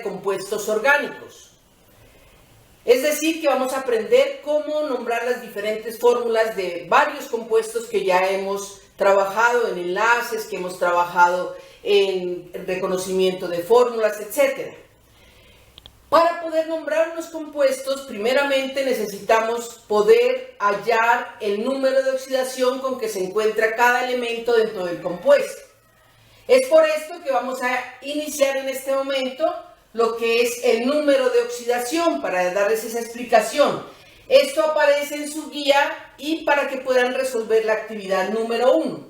compuestos orgánicos. Es decir, que vamos a aprender cómo nombrar las diferentes fórmulas de varios compuestos que ya hemos trabajado en enlaces, que hemos trabajado en reconocimiento de fórmulas, etc. Para poder nombrar unos compuestos, primeramente necesitamos poder hallar el número de oxidación con que se encuentra cada elemento dentro del compuesto. Es por esto que vamos a iniciar en este momento lo que es el número de oxidación, para darles esa explicación. Esto aparece en su guía y para que puedan resolver la actividad número 1.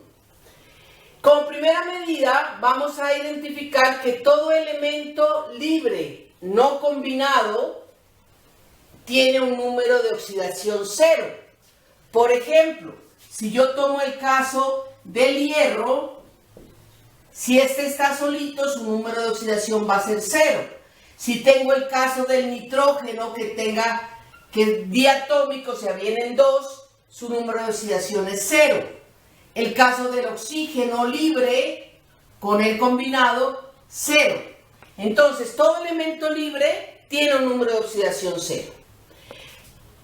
Como primera medida, vamos a identificar que todo elemento libre, no combinado, tiene un número de oxidación 0. Por ejemplo, si yo tomo el caso del hierro, si este está solito, su número de oxidación va a ser 0. Si tengo el caso del nitrógeno, que es diatómico, o sea, vienen 2, su número de oxidación es 0. El caso del oxígeno libre, con el combinado, 0. Entonces, todo elemento libre tiene un número de oxidación 0.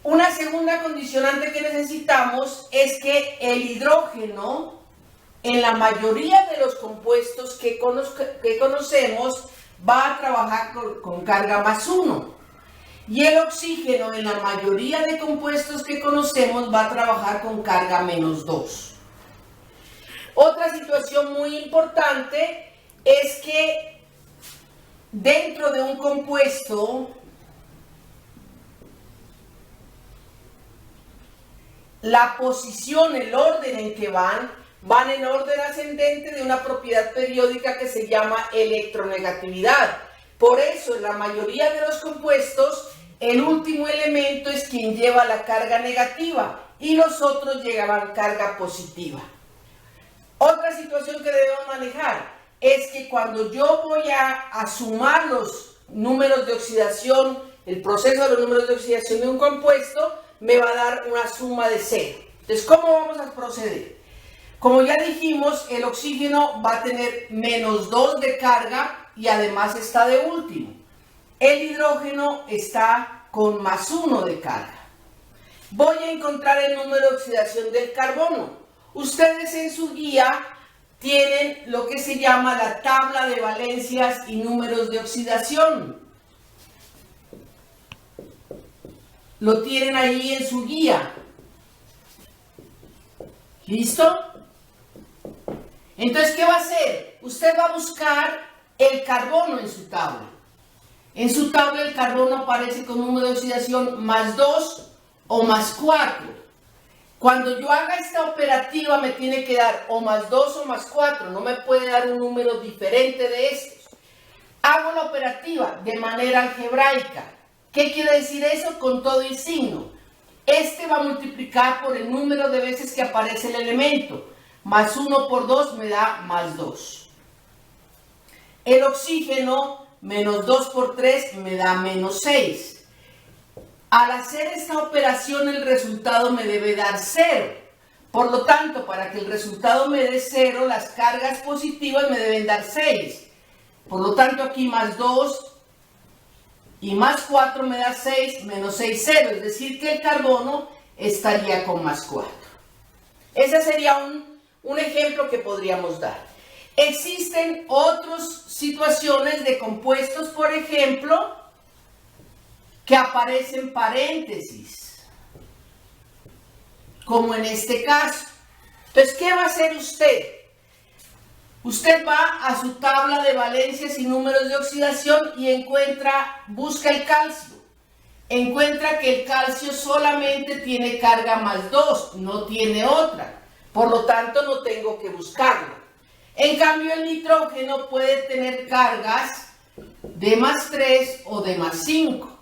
Una segunda condicionante que necesitamos es que el hidrógeno, en la mayoría de los compuestos que conocemos, va a trabajar con carga más 1. Y el oxígeno, en la mayoría de compuestos que conocemos, va a trabajar con carga menos 2. Otra situación muy importante es que dentro de un compuesto, la posición, el orden en que van en orden ascendente de una propiedad periódica que se llama electronegatividad. Por eso, en la mayoría de los compuestos, el último elemento es quien lleva la carga negativa y los otros llevan carga positiva. Otra situación que debemos manejar es que cuando yo voy a sumar los números de oxidación, el proceso de los números de oxidación de un compuesto, me va a dar una suma de 0. Entonces, ¿cómo vamos a proceder? Como ya dijimos, el oxígeno va a tener menos 2 de carga y además está de último. El hidrógeno está con más 1 de carga. Voy a encontrar el número de oxidación del carbono. Ustedes en su guía tienen lo que se llama la tabla de valencias y números de oxidación. Lo tienen ahí en su guía. ¿Listo? Entonces, ¿qué va a hacer? Usted va a buscar el carbono en su tabla. En su tabla el carbono aparece con número de oxidación más 2 o más 4. Cuando yo haga esta operativa me tiene que dar o más 2 o más 4. No me puede dar un número diferente de estos. Hago la operativa de manera algebraica. ¿Qué quiere decir eso? Con todo y signo. Este va a multiplicar por el número de veces que aparece el elemento. Más 1 por 2 me da más 2. El oxígeno, menos 2 por 3 me da menos 6. Al hacer esta operación el resultado me debe dar 0. Por lo tanto, para que el resultado me dé 0, las cargas positivas me deben dar 6. Por lo tanto, aquí más 2 y más 4 me da 6, menos 6, 0. Es decir, que el carbono estaría con más 4. Ese sería un ejemplo que podríamos dar. Existen otras situaciones de compuestos, por ejemplo, que aparecen paréntesis, como en este caso. Entonces, ¿qué va a hacer usted? Usted va a su tabla de valencias y números de oxidación y busca el calcio. Encuentra que el calcio solamente tiene carga más 2, no tiene otra. Por lo tanto, no tengo que buscarlo. En cambio, el nitrógeno puede tener cargas de más 3 o de más 5.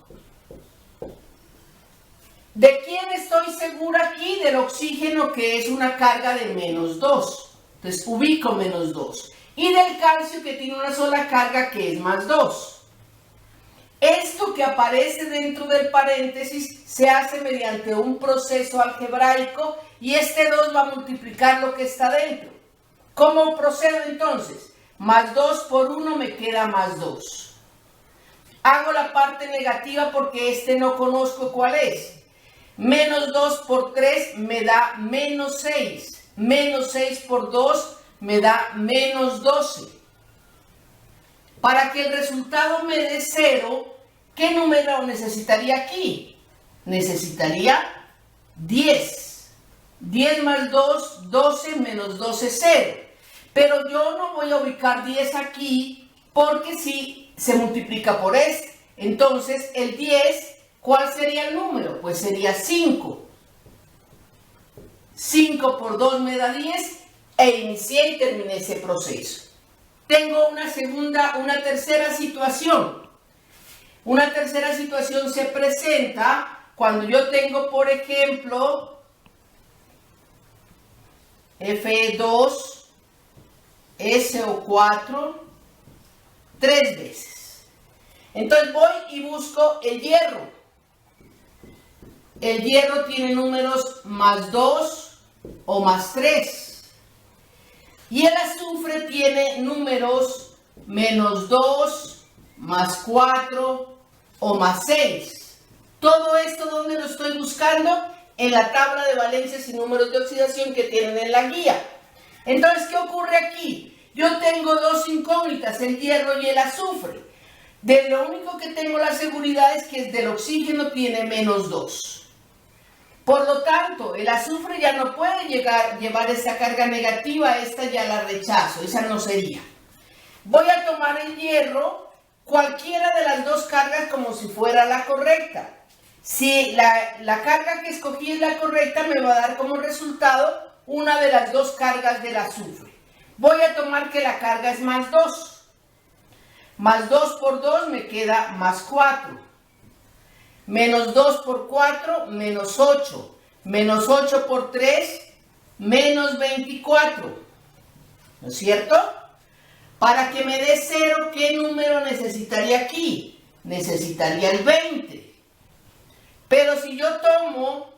¿De quién estoy segura aquí? Del oxígeno, que es una carga de menos 2. Entonces, ubico menos 2. Y del calcio, que tiene una sola carga, que es más 2. Esto que aparece dentro del paréntesis se hace mediante un proceso algebraico y este 2 va a multiplicar lo que está dentro. ¿Cómo procedo entonces? Más 2 por 1 me queda más 2. Hago la parte negativa porque no conozco cuál es. Menos 2 por 3 me da menos 6. Menos 6 por 2 me da menos 12. Para que el resultado me dé 0, ¿qué número necesitaría aquí? Necesitaría 10. 10 más 2, 12 menos 12, 0. Pero yo no voy a ubicar 10 aquí porque si se multiplica por este. Entonces, el 10, ¿cuál sería el número? Pues sería 5. 5 por 2 me da 10 e inicié y terminé ese proceso. Tengo una tercera situación. Una tercera situación se presenta cuando yo tengo, por ejemplo, F2, SO4, 3 veces. Entonces voy y busco el hierro. El hierro tiene números más 2 o más 3. Y el azufre tiene números menos 2, más 4 o más 6. Todo esto, ¿dónde lo estoy buscando? En la tabla de valencias y números de oxidación que tienen en la guía. Entonces, ¿qué ocurre aquí? Yo tengo dos incógnitas, el hierro y el azufre. De lo único que tengo la seguridad es que del oxígeno tiene menos 2. Por lo tanto, el azufre ya no puede llevar esa carga negativa, esta ya la rechazo, esa no sería. Voy a tomar el hierro, cualquiera de las dos cargas como si fuera la correcta. Si la carga que escogí es la correcta, me va a dar como resultado una de las dos cargas del azufre. Voy a tomar que la carga es más 2. Más 2 por 2 me queda más 4. Menos 2 por 4, menos 8. Menos 8 por 3, menos 24. ¿No es cierto? Para que me dé 0, ¿qué número necesitaría aquí? Necesitaría el 20. Pero si yo tomo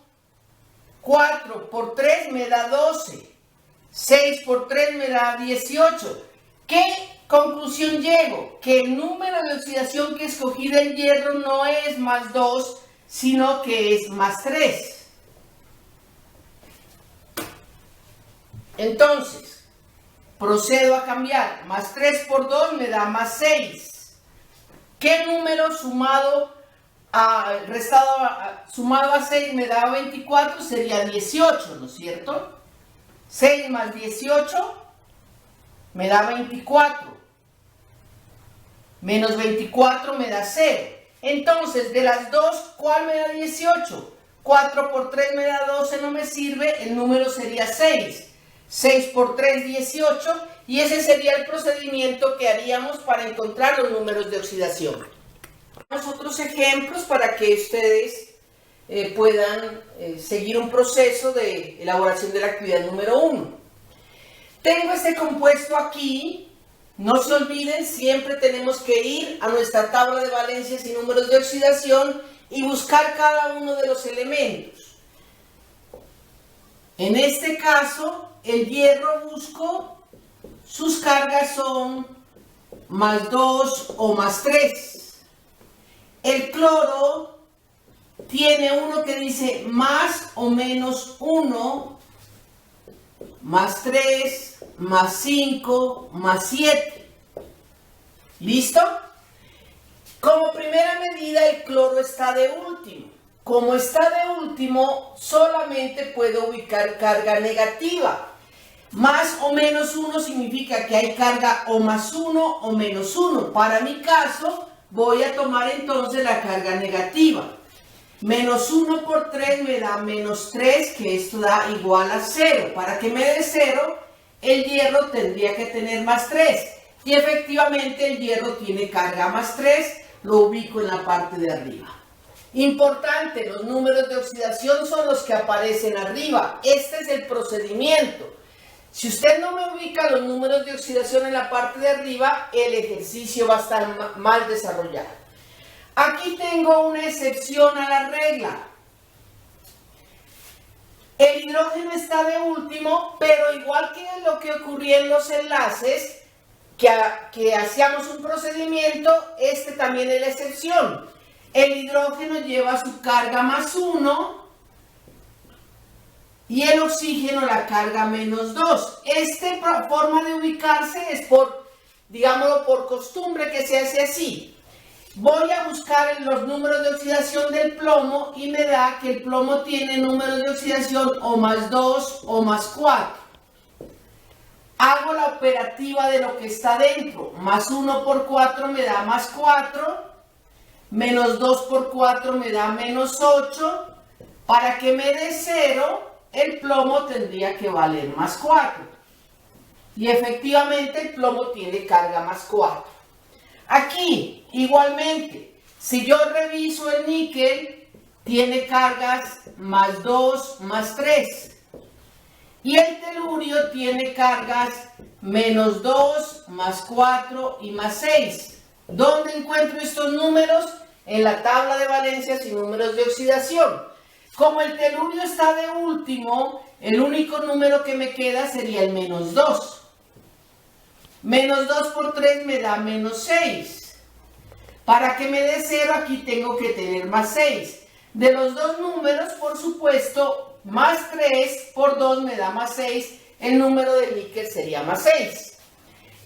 4 por 3 me da 12. 6 por 3 me da 18. ¿Qué conclusión llego? Que el número de oxidación que escogí del hierro no es más 2, sino que es más 3. Entonces, procedo a cambiar. Más 3 por 2 me da más 6. ¿Qué número sumado a 6 me da 24? Sería 18, ¿no es cierto? 6 más 18 me da 24. Menos 24 me da 0. Entonces, de las dos, ¿cuál me da 18? 4 por 3 me da 12, no me sirve, el número sería 6. 6 por 3, 18, y ese sería el procedimiento que haríamos para encontrar los números de oxidación. Vamos a otros ejemplos para que ustedes puedan seguir un proceso de elaboración de la actividad número 1. Tengo este compuesto aquí. No se olviden, siempre tenemos que ir a nuestra tabla de valencias y números de oxidación y buscar cada uno de los elementos. En este caso, el hierro busco, sus cargas son más 2 o más 3. El cloro tiene uno que dice más o menos 1, más 3, más 5, más 7. ¿Listo? Como primera medida, el cloro está de último. Como está de último, solamente puedo ubicar carga negativa. Más o menos 1 significa que hay carga o más 1 o menos 1. Para mi caso, voy a tomar entonces la carga negativa. Menos 1 por 3 me da menos 3, que esto da igual a 0. Para que me dé 0, el hierro tendría que tener más 3. Y efectivamente el hierro tiene carga más 3, lo ubico en la parte de arriba. Importante, los números de oxidación son los que aparecen arriba. Este es el procedimiento. Si usted no me ubica los números de oxidación en la parte de arriba, el ejercicio va a estar mal desarrollado. Aquí tengo una excepción a la regla. El hidrógeno está de último, pero igual que lo que ocurría en los enlaces, que hacíamos un procedimiento, este también es la excepción. El hidrógeno lleva su carga +1 y el oxígeno la carga -2. Esta forma de ubicarse es digámoslo, por costumbre que se hace así. Voy a buscar los números de oxidación del plomo y me da que el plomo tiene números de oxidación o +2 o +4. Hago la operativa de lo que está dentro. +1 por 4 me da +4. -2 por 4 me da -8. Para que me dé 0, el plomo tendría que valer +4. Y efectivamente el plomo tiene carga +4. Aquí, igualmente, si yo reviso el níquel, tiene cargas +2, +3. Y el telurio tiene cargas -2, +4 y +6. ¿Dónde encuentro estos números? En la tabla de valencias y números de oxidación. Como el telurio está de último, el único número que me queda sería el -2. -2 por 3 me da -6. Para que me dé 0, aquí tengo que tener +6. De los dos números, por supuesto, +3 por 2 me da +6. El número de níquel sería +6.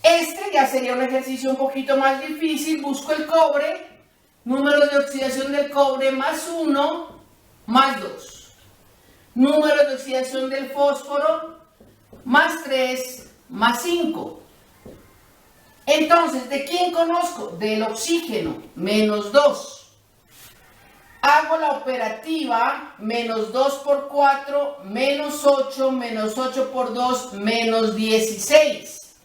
Este ya sería un ejercicio un poquito más difícil. Busco el cobre. Número de oxidación del cobre +1, +2. Número de oxidación del fósforo +3, +5. Entonces, ¿de quién conozco? Del oxígeno, -2. Hago la operativa, -2 por 4, -8, -8 por 2, -16.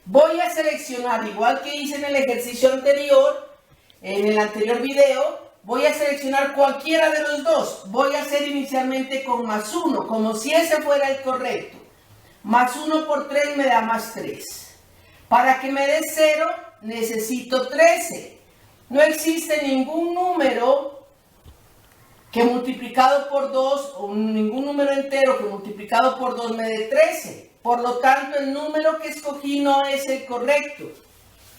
Voy a seleccionar, igual que hice en el ejercicio anterior, en el anterior video, voy a seleccionar cualquiera de los dos. Voy a hacer inicialmente con +1, como si ese fuera el correcto. +1 por 3 me da +3. Para que me dé 0, necesito 13. No existe ningún número que multiplicado por 2, o ningún número entero que multiplicado por 2 me dé 13. Por lo tanto, el número que escogí no es el correcto.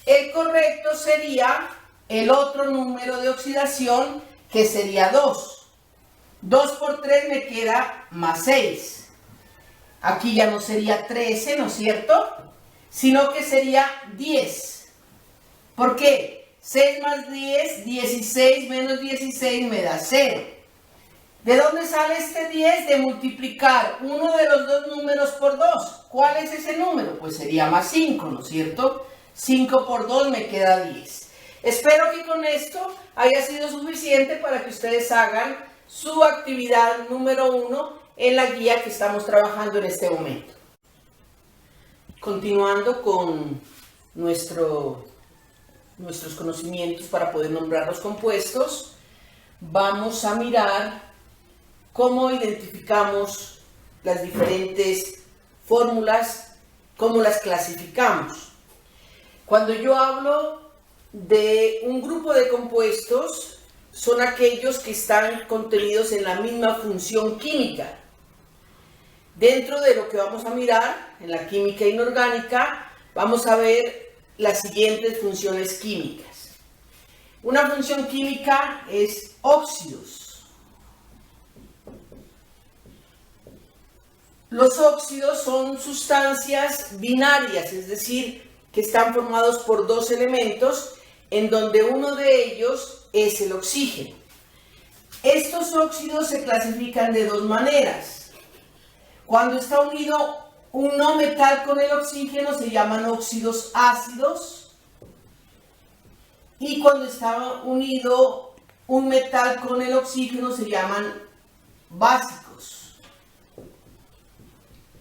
El correcto sería el otro número de oxidación, que sería 2. 2 por 3 me queda +6. Aquí ya no sería 13, ¿no es cierto? Sino que sería 10. ¿Por qué? 6 más 10, 16 menos 16 me da 0. ¿De dónde sale este 10? De multiplicar uno de los dos números por 2. ¿Cuál es ese número? Pues sería +5, ¿no es cierto? 5 por 2 me queda 10. Espero que con esto haya sido suficiente para que ustedes hagan su actividad número 1 en la guía que estamos trabajando en este momento. Continuando con nuestros conocimientos para poder nombrar los compuestos, vamos a mirar cómo identificamos las diferentes fórmulas, cómo las clasificamos. Cuando yo hablo de un grupo de compuestos, son aquellos que están contenidos en la misma función química. Dentro de lo que vamos a mirar en la química inorgánica, vamos a ver las siguientes funciones químicas. Una función química es óxidos. Los óxidos son sustancias binarias, es decir, que están formados por dos elementos, en donde uno de ellos es el oxígeno. Estos óxidos se clasifican de dos maneras. Cuando está unido un no metal con el oxígeno se llaman óxidos ácidos, y cuando está unido un metal con el oxígeno se llaman básicos.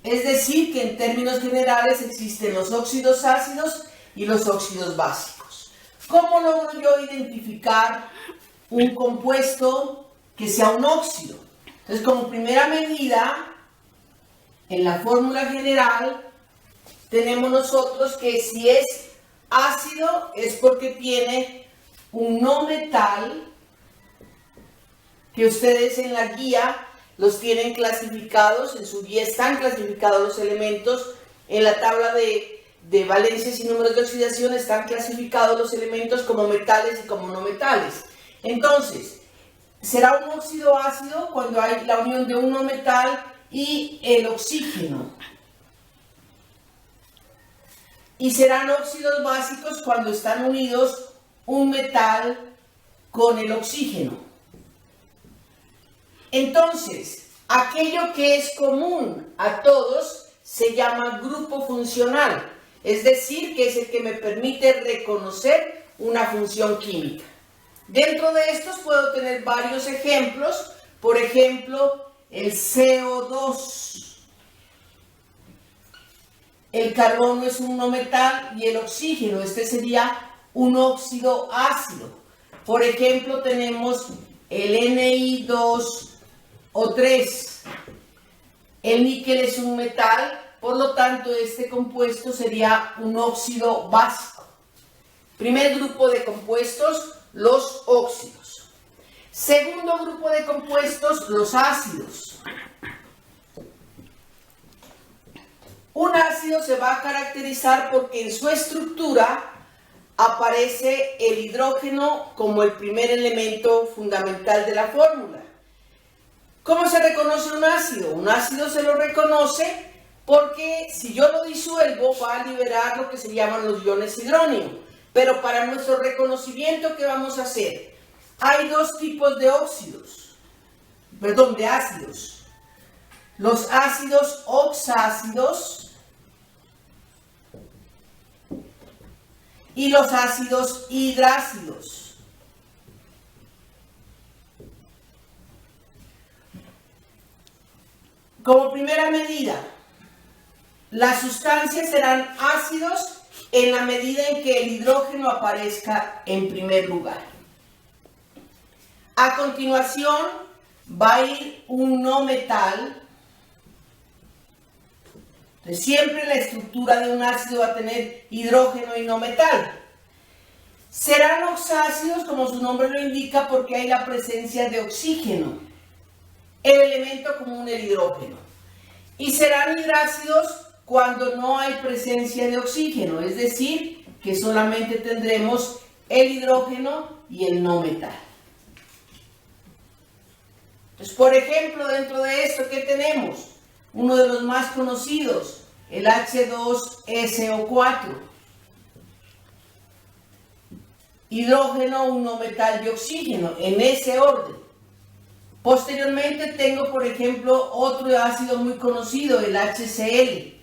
Es decir, que en términos generales existen los óxidos ácidos y los óxidos básicos. ¿Cómo logro yo identificar un compuesto que sea un óxido? Entonces, como primera medida, en la fórmula general tenemos nosotros que si es ácido es porque tiene un no metal, que ustedes en la guía los tienen clasificados, en su guía están clasificados los elementos en la tabla de de valencias y números de oxidación están clasificados los elementos como metales y como no metales. Entonces, será un óxido ácido cuando hay la unión de un no metal y el oxígeno. Y serán óxidos básicos cuando están unidos un metal con el oxígeno. Entonces, aquello que es común a todos se llama grupo funcional, es decir, que es el que me permite reconocer una función química. Dentro de estos puedo tener varios ejemplos, por ejemplo, el CO2. El carbono es un no metal y el oxígeno, este sería un óxido ácido. Por ejemplo, tenemos el Ni2O3. El níquel es un metal, por lo tanto, este compuesto sería un óxido básico. Primer grupo de compuestos, los óxidos. Segundo grupo de compuestos, los ácidos. Un ácido se va a caracterizar porque en su estructura aparece el hidrógeno como el primer elemento fundamental de la fórmula. ¿Cómo se reconoce un ácido? Un ácido se lo reconoce porque si yo lo disuelvo va a liberar lo que se llaman los iones hidróneo. Pero para nuestro reconocimiento, ¿qué vamos a hacer? Hay dos tipos de ácidos. Los ácidos oxácidos y los ácidos hidrácidos. Como primera medida, las sustancias serán ácidos en la medida en que el hidrógeno aparezca en primer lugar. A continuación va a ir un no metal. Entonces, siempre la estructura de un ácido va a tener hidrógeno y no metal. Serán oxácidos, como su nombre lo indica, porque hay la presencia de oxígeno, el elemento común, el hidrógeno. Y serán hidrácidos cuando no hay presencia de oxígeno, es decir, que solamente tendremos el hidrógeno y el no metal. Entonces, por ejemplo, dentro de esto, ¿qué tenemos? Uno de los más conocidos, el H2SO4. Hidrógeno, un no metal y oxígeno, en ese orden. Posteriormente tengo, por ejemplo, otro ácido muy conocido, el HCl.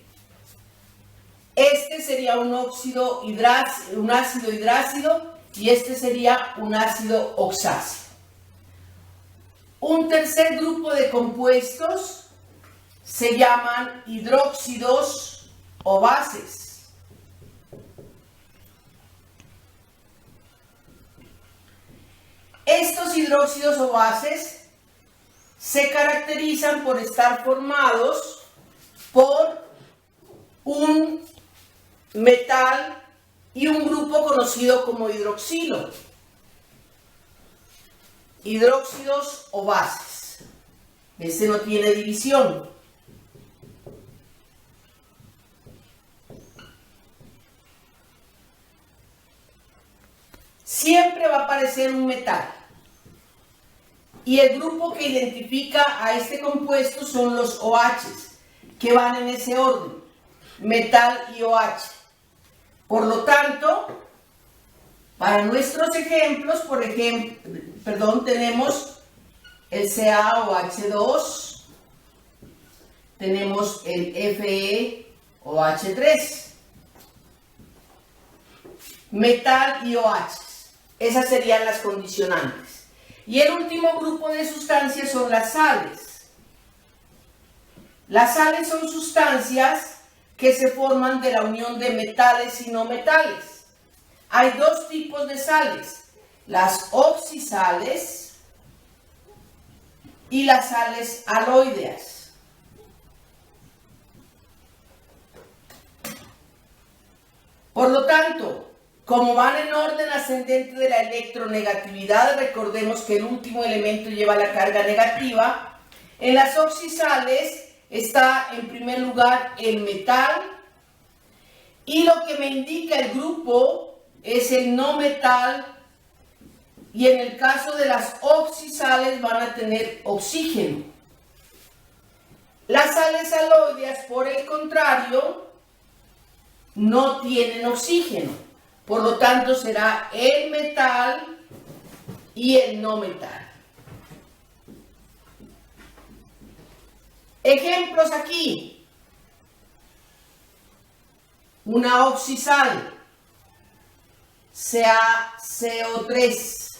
Este sería un ácido hidrácido y este sería un ácido oxácido. Un tercer grupo de compuestos se llaman hidróxidos o bases. Estos hidróxidos o bases se caracterizan por estar formados por un metal y un grupo conocido como hidroxilo. Hidróxidos o bases. Este no tiene división. Siempre va a aparecer un metal. Y el grupo que identifica a este compuesto son los OHs, que van en ese orden, metal y OH. Por lo tanto, para nuestros ejemplos, tenemos el CaOH2, tenemos el FeOH3, metal y OH. Esas serían las condicionantes. Y el último grupo de sustancias son las sales. Las sales son sustancias que se forman de la unión de metales y no metales. Hay dos tipos de sales, las oxisales y las sales aloídeas. Por lo tanto, como van en orden ascendente de la electronegatividad, recordemos que el último elemento lleva la carga negativa. En las oxisales está en primer lugar el metal Y lo que me indica el grupo es el no metal, y en el caso de las oxisales van a tener oxígeno. Las sales aloideas, por el contrario, no tienen oxígeno. Por lo tanto, será el metal y el no metal. Ejemplos aquí. Una oxisal, CaCO3,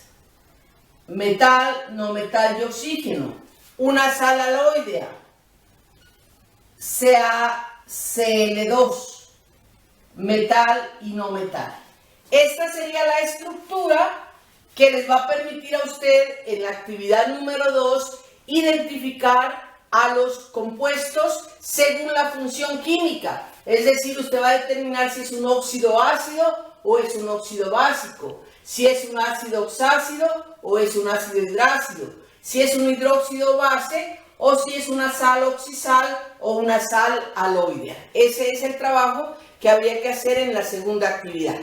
metal, no metal y oxígeno. Una sal aloidea, CaCl2, metal y no metal. Esta sería la estructura que les va a permitir a usted en la actividad número 2 identificar a los compuestos según la función química. Es decir, usted va a determinar si es un óxido ácido o es un óxido básico, si es un ácido oxácido o es un ácido hidrácido, si es un hidróxido base o si es una sal oxisal o una sal aloidea. Ese es el trabajo que habría que hacer en la segunda actividad.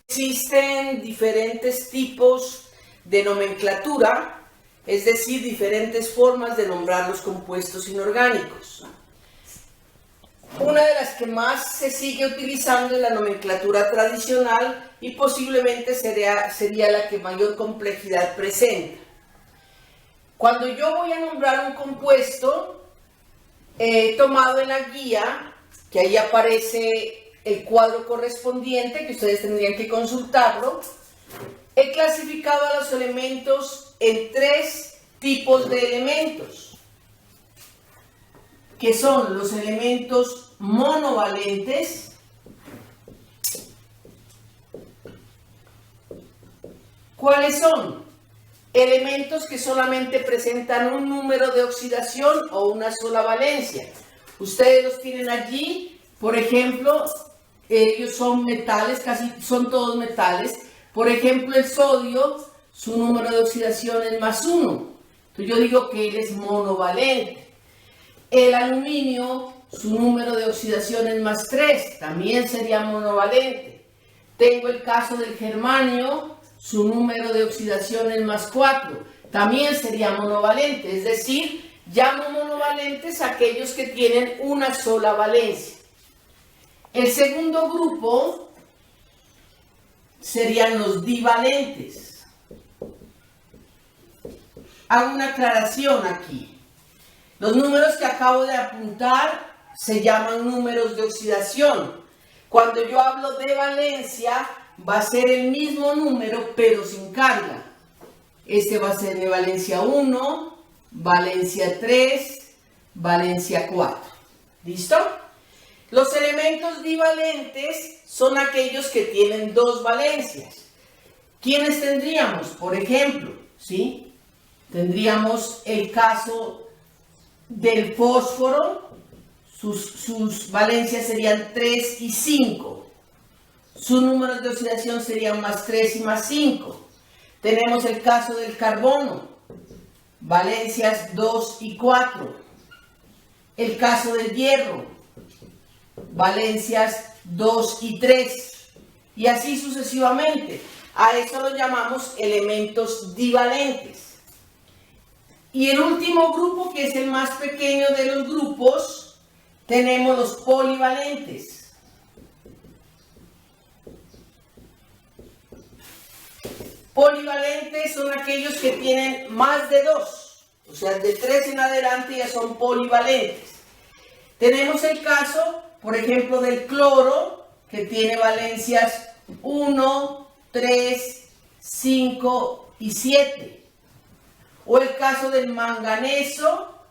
Existen diferentes tipos de nomenclatura, es decir, diferentes formas de nombrar los compuestos inorgánicos. Una de las que más se sigue utilizando es la nomenclatura tradicional y posiblemente sería la que mayor complejidad presenta. Cuando yo voy a nombrar un compuesto, he tomado en la guía, que ahí aparece el cuadro correspondiente, que ustedes tendrían que consultarlo, he clasificado a los elementos en 3 tipos de elementos, que son los elementos monovalentes, ¿cuáles son? Elementos que solamente presentan un número de oxidación o una sola valencia. Ustedes los tienen allí, por ejemplo, ellos son metales, casi son todos metales. Por ejemplo, el sodio, su número de oxidación es +1. Entonces yo digo que él es monovalente. El aluminio, su número de oxidación es +3, también sería monovalente. Tengo el caso del germanio, su número de oxidación es +4, también sería monovalente. Es decir, llamo monovalentes a aquellos que tienen una sola valencia. El segundo grupo serían los divalentes. Hago una aclaración aquí. Los números que acabo de apuntar se llaman números de oxidación. Cuando yo hablo de valencia, va a ser el mismo número, pero sin carga. Este va a ser de valencia 1, valencia 3, valencia 4. ¿Listo? Los elementos divalentes son aquellos que tienen 2 valencias. ¿Quiénes tendríamos? Por ejemplo, ¿sí? Tendríamos el caso del fósforo, sus valencias serían 3 y 5. Sus números de oxidación serían +3 y +5. Tenemos el caso del carbono, valencias 2 y 4. El caso del hierro, valencias 2 y 3. Y así sucesivamente. A eso lo llamamos elementos divalentes. Y el último grupo, que es el más pequeño de los grupos, tenemos los polivalentes. Polivalentes son aquellos que tienen más de 2, o sea, de 3 en adelante ya son polivalentes. Tenemos el caso, por ejemplo, del cloro, que tiene valencias 1, 3, 5 y 7. O el caso del manganeso,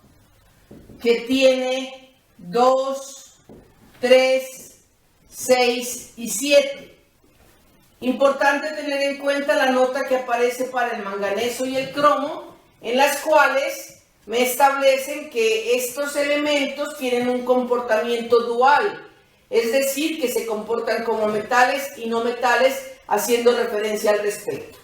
que tiene 2, 3, 6 y 7. Importante tener en cuenta la nota que aparece para el manganeso y el cromo, en las cuales me establecen que estos elementos tienen un comportamiento dual, es decir, que se comportan como metales y no metales, haciendo referencia al respecto.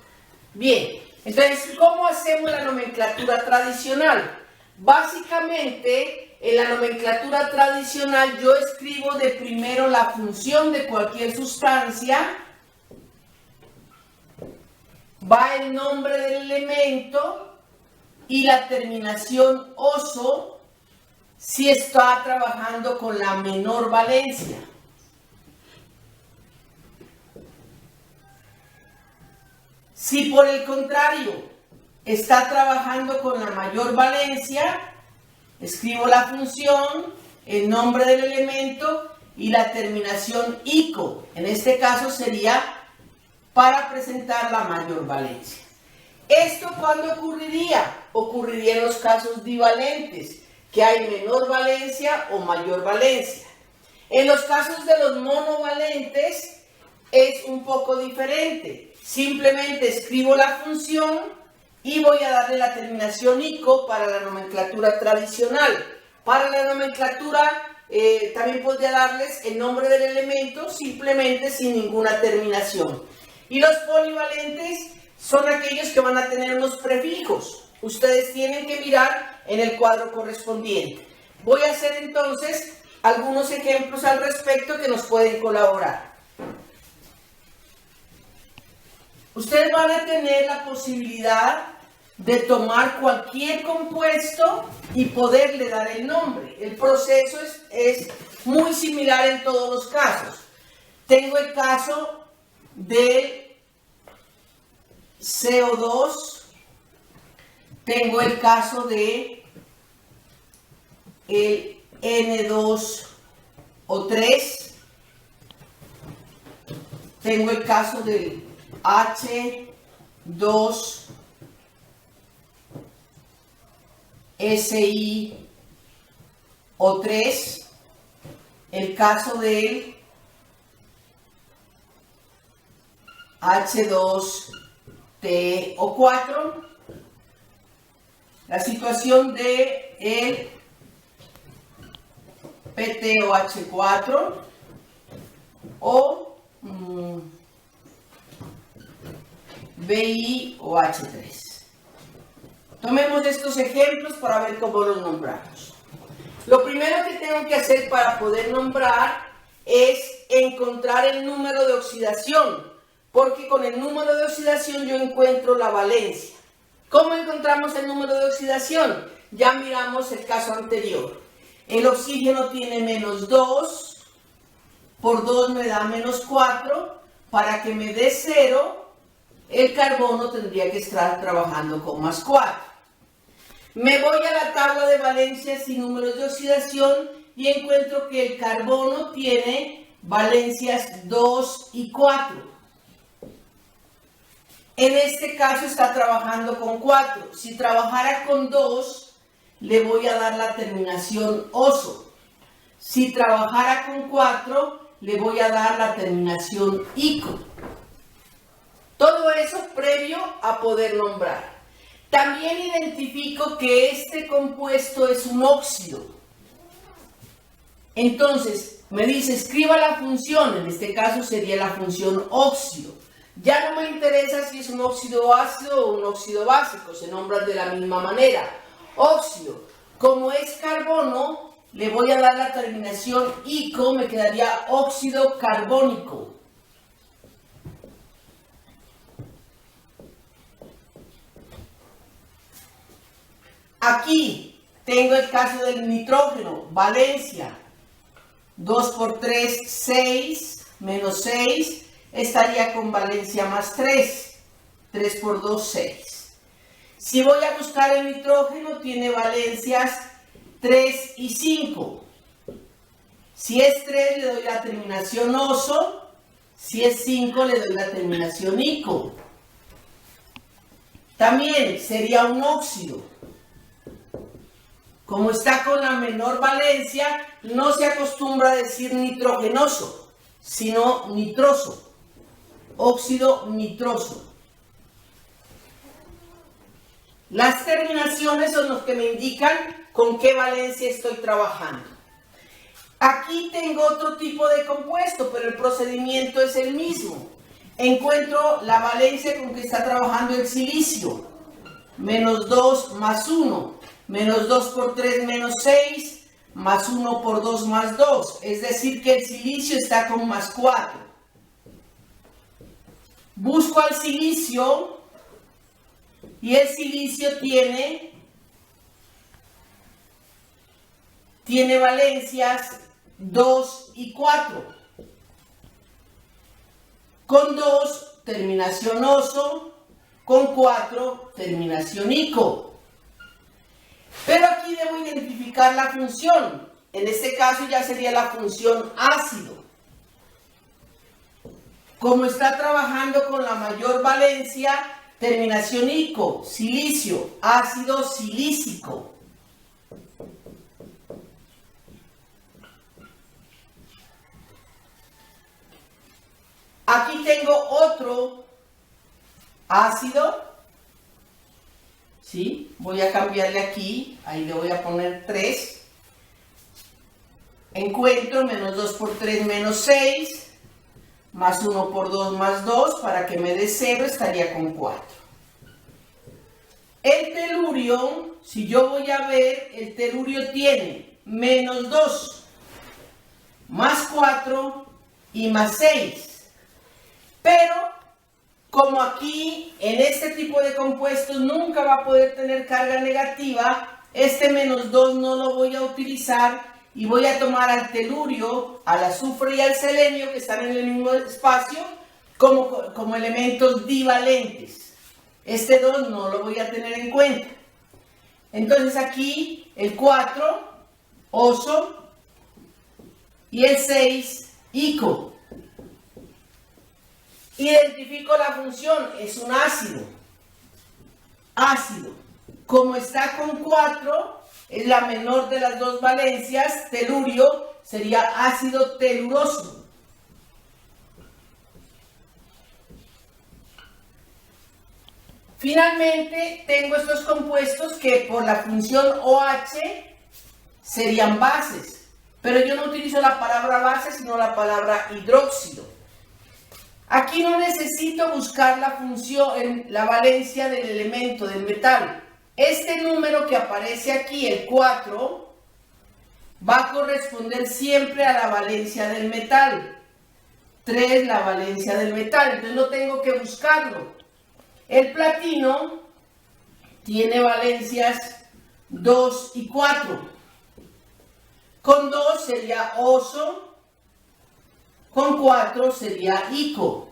Bien. Entonces, ¿cómo hacemos la nomenclatura tradicional? Básicamente, en la nomenclatura tradicional yo escribo de primero la función de cualquier sustancia, va el nombre del elemento y la terminación oso si está trabajando con la menor valencia. Si por el contrario está trabajando con la mayor valencia, escribo la función, el nombre del elemento y la terminación ico. En este caso sería para presentar la mayor valencia. ¿Esto cuándo ocurriría? Ocurriría en los casos divalentes, que hay menor valencia o mayor valencia. En los casos de los monovalentes es un poco diferente. Simplemente escribo la función y voy a darle la terminación ico para la nomenclatura tradicional. Para la nomenclatura también podría darles el nombre del elemento simplemente sin ninguna terminación. Y los polivalentes son aquellos que van a tener unos prefijos. Ustedes tienen que mirar en el cuadro correspondiente. Voy a hacer entonces algunos ejemplos al respecto que nos pueden colaborar. Ustedes van a tener la posibilidad de tomar cualquier compuesto y poderle dar el nombre. El proceso es muy similar en todos los casos. Tengo el caso del CO2, tengo el caso de el N2O3, tengo el caso del H2SiO3, el caso del H2TO4, la situación de el PTOH4 o BiOH3. Tomemos estos ejemplos para ver cómo los nombramos. Lo primero que tengo que hacer para poder nombrar es encontrar el número de oxidación, porque con el número de oxidación yo encuentro la valencia. ¿Cómo encontramos el número de oxidación? Ya miramos el caso anterior. El oxígeno tiene -2, por 2 me da -4, para que me dé 0, el carbono tendría que estar trabajando con +4. Me voy a la tabla de valencias y números de oxidación y encuentro que el carbono tiene valencias 2 y 4. En este caso está trabajando con 4. Si trabajara con 2, le voy a dar la terminación oso. Si trabajara con 4, le voy a dar la terminación ico. Todo eso previo a poder nombrar. También identifico que este compuesto es un óxido. Entonces, me dice, escriba la función. En este caso sería la función óxido. Ya no me interesa si es un óxido ácido o un óxido básico. Se nombran de la misma manera. Óxido. Como es carbono, le voy a dar la terminación ico. Me quedaría óxido carbónico. Aquí tengo el caso del nitrógeno, valencia, 2 por 3, 6, menos 6, estaría con valencia +3, 3 por 2, 6. Si voy a buscar el nitrógeno, tiene valencias 3 y 5. Si es 3, le doy la terminación oso, si es 5, le doy la terminación ico. También sería un óxido. Como está con la menor valencia, no se acostumbra a decir nitrogenoso, sino nitroso, óxido nitroso. Las terminaciones son los que me indican con qué valencia estoy trabajando. Aquí tengo otro tipo de compuesto, pero el procedimiento es el mismo. Encuentro la valencia con que está trabajando el silicio, -2 más 1. -2 por 3, -6, más 1 por 2 más 2, es decir que el silicio está con más 4. Busco al silicio y el silicio tiene valencias 2 y 4. Con 2, terminación oso, con 4, terminación ico. Pero aquí debo identificar la función. En este caso ya sería la función ácido. Como está trabajando con la mayor valencia, terminación ico, silicio, ácido silícico. Aquí tengo otro ácido, ¿sí? Voy a cambiarle aquí, ahí le voy a poner 3. Encuentro menos 2 por 3 menos 6, más 1 por 2 más 2, para que me dé 0 estaría con 4. El telurio, si yo voy a ver, el telurio tiene menos 2, más 4 y más 6. Pero, como aquí, en este tipo de compuestos nunca va a poder tener carga negativa, este menos 2 no lo voy a utilizar y voy a tomar al telurio, al azufre y al selenio, que están en el mismo espacio, como elementos divalentes. Este 2 no lo voy a tener en cuenta. Entonces aquí, el 4, oso, y el 6, ico. Identifico la función, es un ácido. Ácido. Como está con 4, es la menor de las dos valencias, telurio, sería ácido teluroso. Finalmente, tengo estos compuestos que por la función OH serían bases, pero yo no utilizo la palabra base, sino la palabra hidróxido. Aquí no necesito buscar la función, la valencia del elemento, del metal. Este número que aparece aquí, el 4, va a corresponder siempre a la valencia del metal. 3, la valencia del metal, entonces no tengo que buscarlo. El platino tiene valencias 2 y 4. Con 2 sería oso. Con 4 sería ico.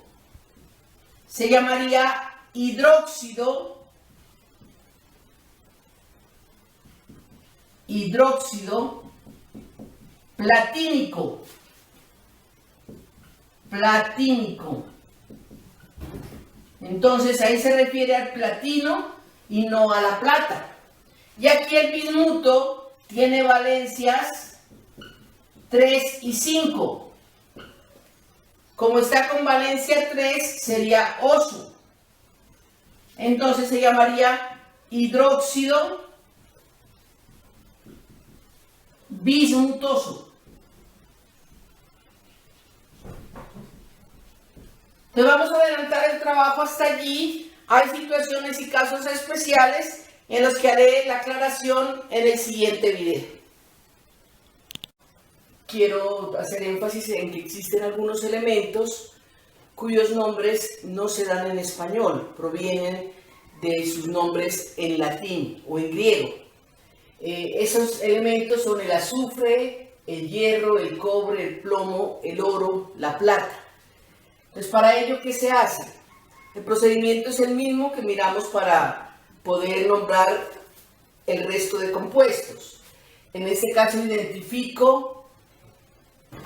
Se llamaría hidróxido platínico. Entonces ahí se refiere al platino y no a la plata. Y aquí el bismuto tiene valencias 3 y 5. Como está con valencia 3, sería oso. Entonces se llamaría hidróxido bismutoso. Entonces vamos a adelantar el trabajo hasta allí. Hay situaciones y casos especiales en los que haré la aclaración en el siguiente video. Quiero hacer énfasis en que existen algunos elementos cuyos nombres no se dan en español, provienen de sus nombres en latín o en griego. Esos elementos son el azufre, el hierro, el cobre, el plomo, el oro, la plata. Entonces, para ello, ¿qué se hace? El procedimiento es el mismo que miramos para poder nombrar el resto de compuestos. En este caso identifico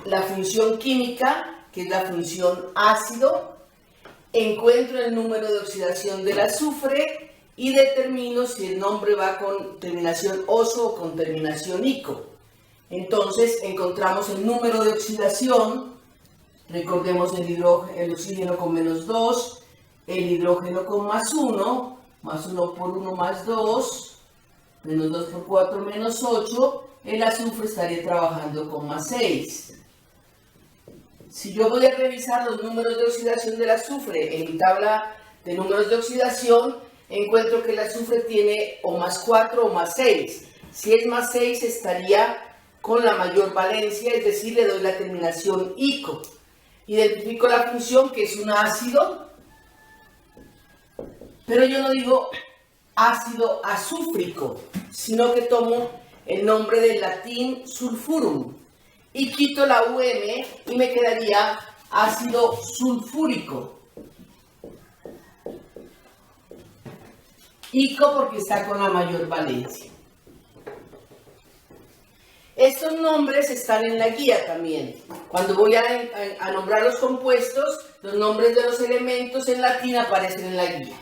la función química, que es la función ácido, encuentro el número de oxidación del azufre y determino si el nombre va con terminación oso o con terminación ico. Entonces encontramos el número de oxidación, recordemos el oxígeno con menos 2, el hidrógeno con más 1 por 1 más 2, menos 2 por 4 menos 8, el azufre estaría trabajando con más 6. Si yo voy a revisar los números de oxidación del azufre en mi tabla de números de oxidación, encuentro que el azufre tiene o más 4 o más 6. Si es más 6 estaría con la mayor valencia, es decir, le doy la terminación ico. Identifico la función que es un ácido, pero yo no digo ácido azúfrico, sino que tomo el nombre del latín sulfurum y quito la UM y me quedaría ácido sulfúrico. Ico porque está con la mayor valencia. Estos nombres están en la guía también. Cuando voy a nombrar los compuestos, los nombres de los elementos en latín aparecen en la guía.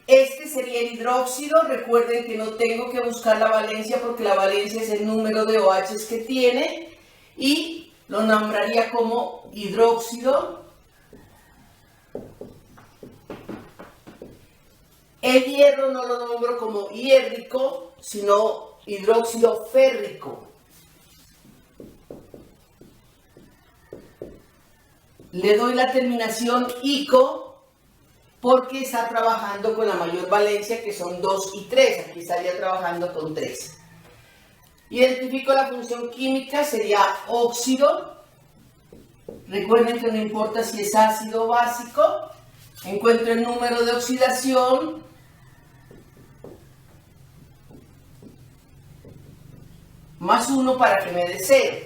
Este sería el hidróxido. Recuerden que no tengo que buscar la valencia porque la valencia es el número de OHs que tiene y lo nombraría como hidróxido. El hierro no lo nombro como hiérrico, sino hidróxido férrico. Le doy la terminación ico porque está trabajando con la mayor valencia, que son 2 y 3. Aquí estaría trabajando con 3. Identifico la función química, sería óxido. Recuerden que no importa si es ácido o básico. Encuentro el número de oxidación. Más 1 para que me dé 0.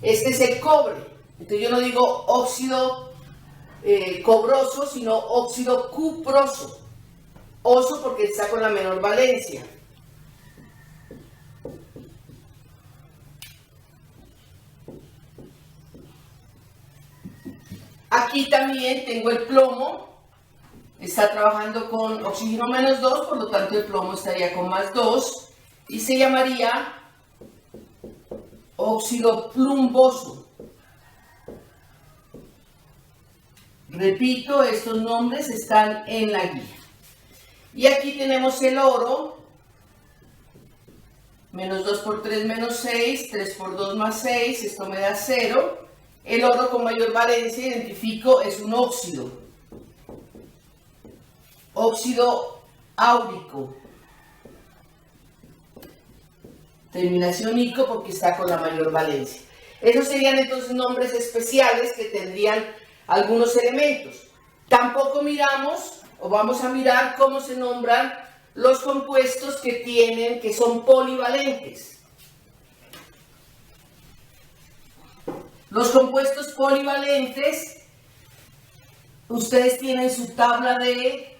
Este es el cobre. Entonces yo no digo óxido cobroso, sino óxido cuproso. Oso porque está con la menor valencia. Aquí también tengo el plomo. Está trabajando con oxígeno menos 2, por lo tanto el plomo estaría con más 2. Y se llamaría óxido plumboso. Repito, estos nombres están en la guía. Y aquí tenemos el oro. Menos 2 por 3 menos 6, 3 por 2 más 6, esto me da 0. El oro con mayor valencia, identifico, es un óxido. Óxido áurico. Terminación ico porque está con la mayor valencia. Esos serían entonces nombres especiales que tendrían algunos elementos. Tampoco miramos o vamos a mirar cómo se nombran los compuestos que son polivalentes. Los compuestos polivalentes, ustedes tienen su tabla de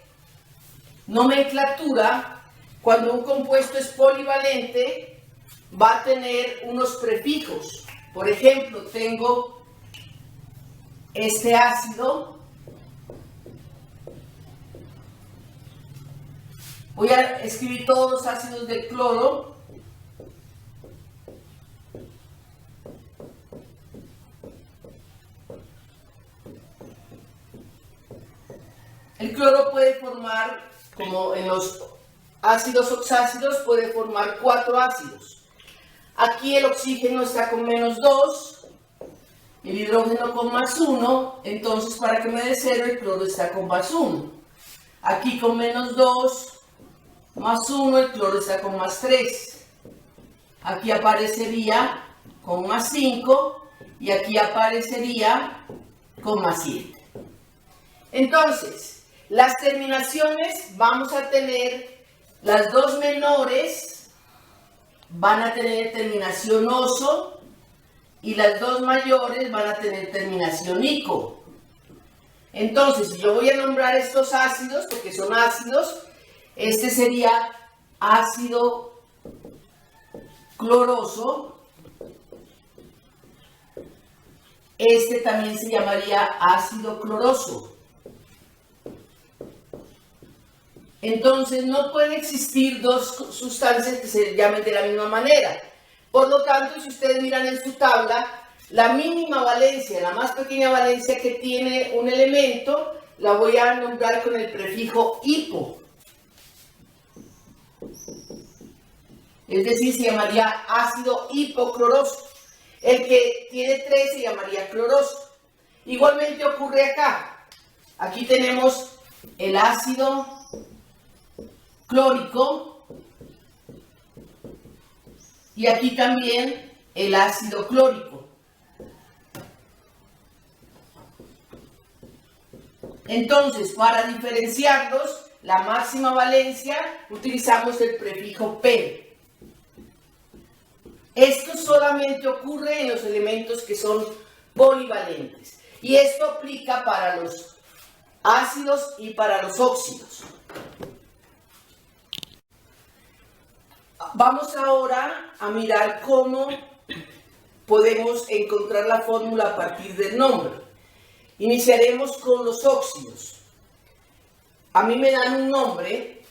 nomenclatura. Cuando un compuesto es polivalente, va a tener unos prefijos. Por ejemplo, tengo este ácido. Voy a escribir todos los ácidos del cloro. El cloro puede formar, como en los ácidos oxácidos, puede formar 4 ácidos. Aquí el oxígeno está con menos 2. El hidrógeno con más 1, entonces para que me dé 0 el cloro está con más 1. Aquí con menos 2, más 1, el cloro está con más 3. Aquí aparecería con más 5 y aquí aparecería con más 7. Entonces, las terminaciones vamos a tener, las dos menores van a tener terminación oso, y las dos mayores van a tener terminación ico. Entonces, si yo voy a nombrar estos ácidos, porque son ácidos, este sería ácido cloroso, este también se llamaría ácido cloroso. Entonces, no puede existir dos sustancias que se llamen de la misma manera. Por lo tanto, si ustedes miran en su tabla, la mínima valencia, la más pequeña valencia que tiene un elemento, la voy a nombrar con el prefijo hipo. Es decir, se llamaría ácido hipocloroso. El que tiene 3 se llamaría cloroso. Igualmente ocurre acá. Aquí tenemos el ácido clórico y aquí también el ácido clórico. Entonces, para diferenciarlos, la máxima valencia, utilizamos el prefijo per. Esto solamente ocurre en los elementos que son polivalentes. Y esto aplica para los ácidos y para los óxidos. Vamos ahora a mirar cómo podemos encontrar la fórmula a partir del nombre. Iniciaremos con los óxidos. A mí me dan un nombre,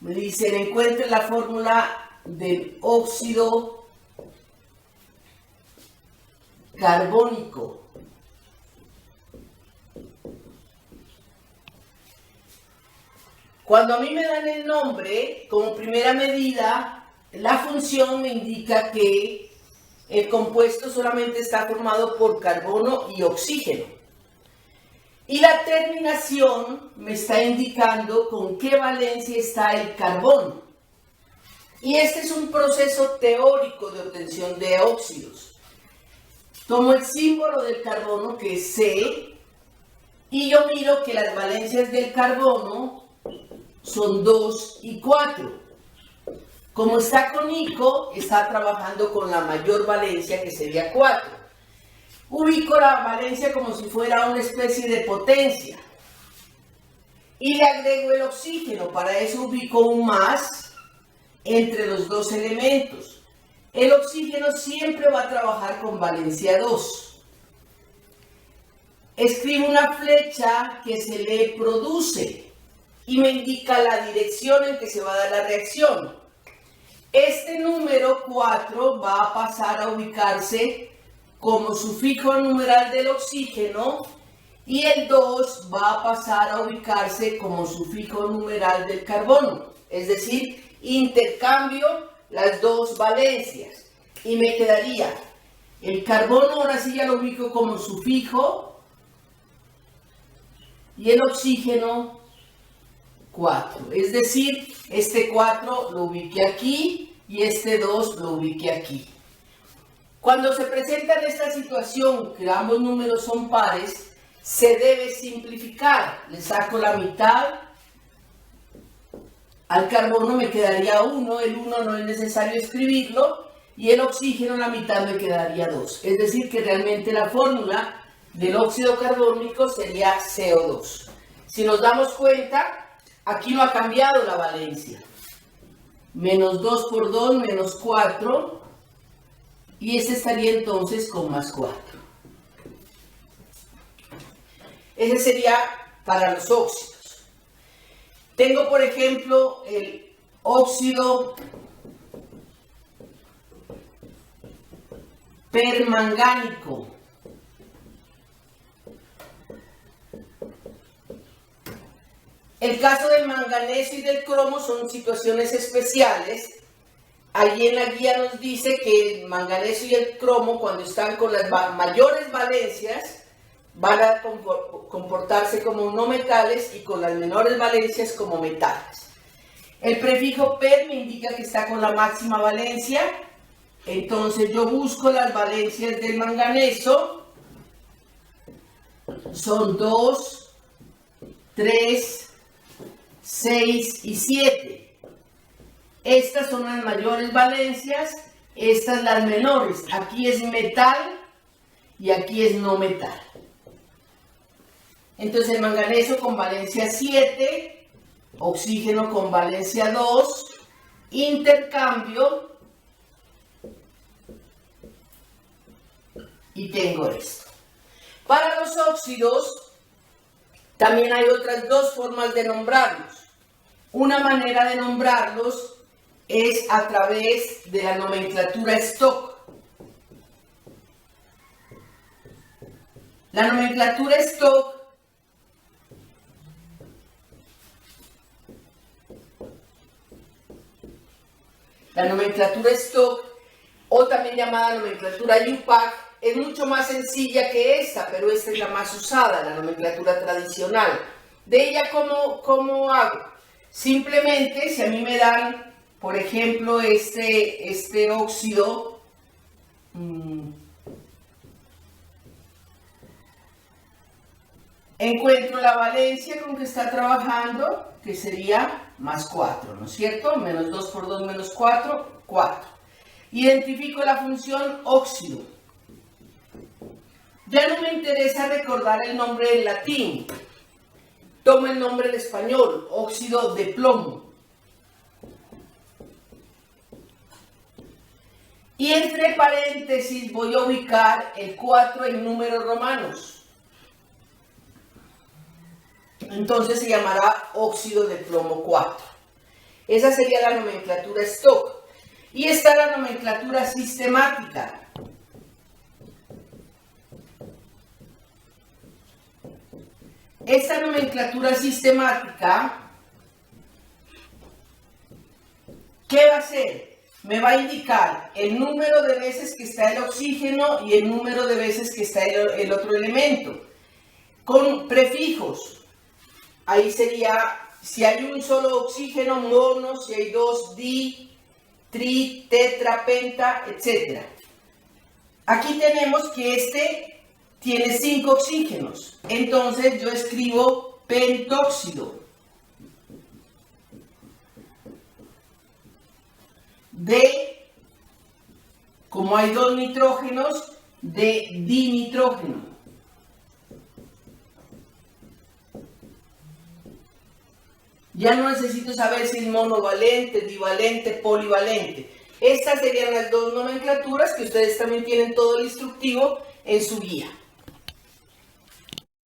me dicen encuentre la fórmula del óxido carbónico. Cuando a mí me dan el nombre, como primera medida, la función me indica que el compuesto solamente está formado por carbono y oxígeno. Y la terminación me está indicando con qué valencia está el carbono. Y este es un proceso teórico de obtención de óxidos. Tomo el símbolo del carbono, que es C, y yo miro que las valencias del carbono son 2 y 4. Como está con ICO, está trabajando con la mayor valencia, que sería 4. Ubico la valencia como si fuera una especie de potencia. Y le agrego el oxígeno. Para eso ubico un más entre los dos elementos. El oxígeno siempre va a trabajar con valencia 2. Escribo una flecha que se le produce y me indica la dirección en que se va a dar la reacción. Este número 4 va a pasar a ubicarse como sufijo numeral del oxígeno y el 2 va a pasar a ubicarse como sufijo numeral del carbono. Es decir, intercambio las dos valencias y me quedaría el carbono, ahora sí ya lo ubico como sufijo, y el oxígeno 4. Es decir, este 4 lo ubiqué aquí y este 2 lo ubiqué aquí. Cuando se presenta en esta situación que ambos números son pares, se debe simplificar. Le saco la mitad. Al carbono me quedaría 1, el 1 no es necesario escribirlo, y el oxígeno la mitad me quedaría 2. Es decir, que realmente la fórmula del óxido carbónico sería CO2. Si nos damos cuenta, aquí no ha cambiado la valencia. Menos 2 por 2, menos 4. Y este estaría entonces con más 4. Ese sería para los óxidos. Tengo, por ejemplo, el óxido permangánico. El caso del manganeso y del cromo son situaciones especiales. Allí en la guía nos dice que el manganeso y el cromo, cuando están con las mayores valencias, van a comportarse como no metales y con las menores valencias como metales. El prefijo per me indica que está con la máxima valencia, entonces yo busco las valencias del manganeso, son 2, 3, 6 y 7. Estas son las mayores valencias, estas las menores. Aquí es metal y aquí es no metal. Entonces el manganeso con valencia 7, oxígeno con valencia 2, intercambio y tengo esto. Para los óxidos también hay otras dos formas de nombrarlos. Una manera de nombrarlos es a través de la nomenclatura Stock. La nomenclatura Stock o también llamada nomenclatura UPAC, es mucho más sencilla que esta, pero esta es la más usada, la nomenclatura tradicional. De ella, ¿cómo hago? Simplemente, si a mí me dan, por ejemplo, este óxido Encuentro la valencia con que está trabajando, que sería más 4, ¿no es cierto? Menos 2 por 2 menos 4, 4. Identifico la función óxido. Ya no me interesa recordar el nombre en latín. Tomo el nombre en español, óxido de plomo. Y entre paréntesis voy a ubicar el 4 en números romanos. Entonces se llamará óxido de plomo 4. Esa sería la nomenclatura stock. Y está la nomenclatura sistemática. Esta nomenclatura sistemática, ¿qué va a hacer? Me va a indicar el número de veces que está el oxígeno y el número de veces que está el otro elemento. Con prefijos. Ahí sería, si hay un solo oxígeno, mono, si hay dos, di, tri, tetra, penta, etc. Aquí tenemos que este tiene 5 oxígenos. Entonces yo escribo pentóxido. De, como hay 2 nitrógenos, de dinitrógeno. Ya no necesito saber si es monovalente, divalente, polivalente. Estas serían las dos nomenclaturas que ustedes también tienen todo el instructivo en su guía.